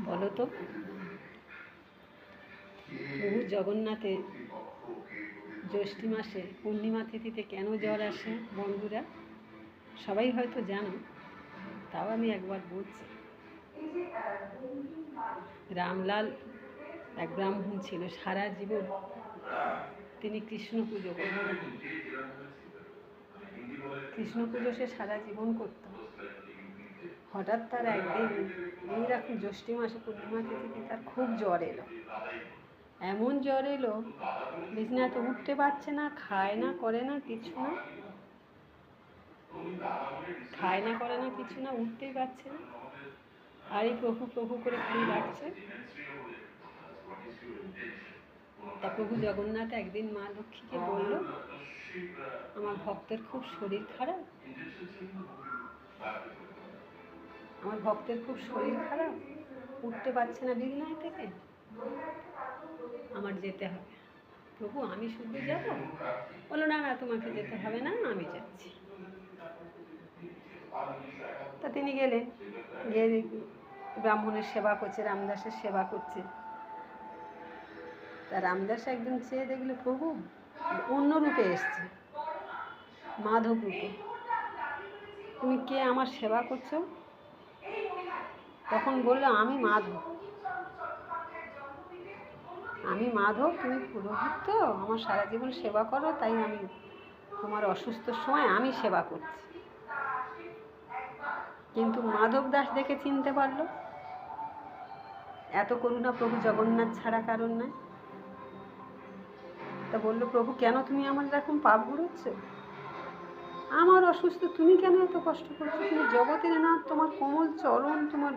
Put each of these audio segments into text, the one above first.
বলো তো, প্রভু জগন্নাথের জ্যৈষ্ঠী মাসে পূর্ণিমা তিথিতে কেন জ্বর আসে? বন্ধুরা সবাই হয়তো জানো, তাও আমি একবার বলছি। রামলাল এক ব্রাহ্মণ ছিল, সারা জীবন তিনি কৃষ্ণ পুজো করতেন। কৃষ্ণ পুজো সে সারা জীবন করত। হঠাৎ তার একদিন এইরকম জ্যৈষ্ঠী মাসে পূর্ণিমা তিথিতে তার খুব জ্বর এলো। এমন জ্বর এলো, বিছানাতে উঠতে পারছে না, খায় না, করে না, কিছু না, খায় না, করে না, কিছু না, উঠতেই পারছে না। আর এই প্রভু প্রভু করে খালি ডাকছে। তা প্রভু জগন্নাথ একদিন মা লক্ষ্মীকে বলল, আমার ভক্তের খুব শরীর খারাপ, আমার ভক্তের খুব শরীর খারাপ, উঠতে পারছে না বিছানা থেকে, আমার যেতে হবে। প্রভু আমি শুধু যাব? বলো না না, তোমাকে যেতে হবে না, আমি যাচ্ছি। তা তিনি গেলেন, গিয়ে ব্রাহ্মণের সেবা করছে, রামদাসের সেবা করছে। তা রামদাস একদিন চেয়ে দেখলো প্রভু অন্য রূপে এসছে, মাধব রূপে। তুমি কে, আমার সেবা করছো? তখন বললো, আমি মাধব। আমি মাধব, তুমি পুরোহিত তো, আমার সারা জীবন সেবা করো, তাই আমি তোমার অসুস্থর সময় আমি সেবা করছি। কিন্তু মাধব দাস দেখে চিনতে পারলো, এত করুণা প্রভু জগন্নাথ ছাড়া কারণ নাই। তা বললো, প্রভু কেন তুমি আমার এরকম পাপ ঘুরোচ্ছ? আমার অসুস্থ, তুমি কেন এত কষ্ট করছো? তুমি জগতের না, তোমার কোমল চরণ, তোমার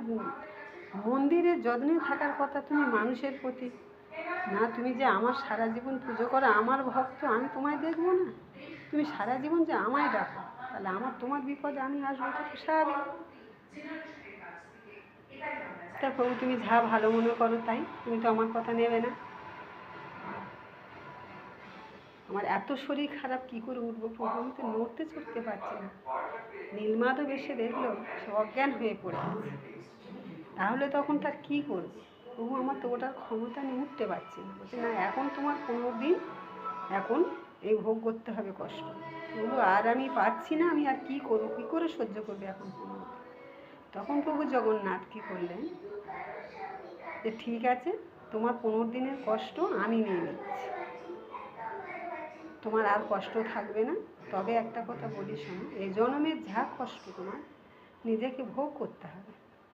মন্দিরে যত্নে থাকার কথা, তুমি মানুষের প্রতি না, তুমি যে আমার সারা জীবন পুজো করো, আমার ভক্ত, আমি তোমায় দেখবো না? তুমি সারা জীবন যে আমায় ডাকো, তাহলে আমার তোমার বিপদে আমি আসবো, এটা তো স্বাভাবিক। তা প্রভু তুমি যা ভালো মনে করো তাই, তুমি তো আমার কথা নেবে না। আমার এত শরীর খারাপ, কি করে উঠবো প্রভু? আমি তো নড়তে চড়তে পারছি না। নীলমাধব এসে দেখলো সে অজ্ঞান হয়ে পড়ে আছে। তাহলে তখন তার কি করবে? প্রভু আমার তো ওটার ক্ষমতা নিয়ে উঠতে পারছি না। বলছে না, এখন তোমার 15 দিন এখন এই ভোগ করতে হবে কষ্ট। প্রভু আর আমি পারছি না, আমি আর কি করবো, কী করে সহ্য করবে এখন 15 দিন? তখন প্রভু জগন্নাথ কী করলেন, যে ঠিক আছে, তোমার 15 দিনের কষ্ট আমি নিয়ে নিচ্ছি, তোমার আর কষ্ট থাকবে না। তবে একটা কথা বলি শোনো, এই জন্মের যা কষ্ট তোমার নিজেকে ভোগ করতে হবে।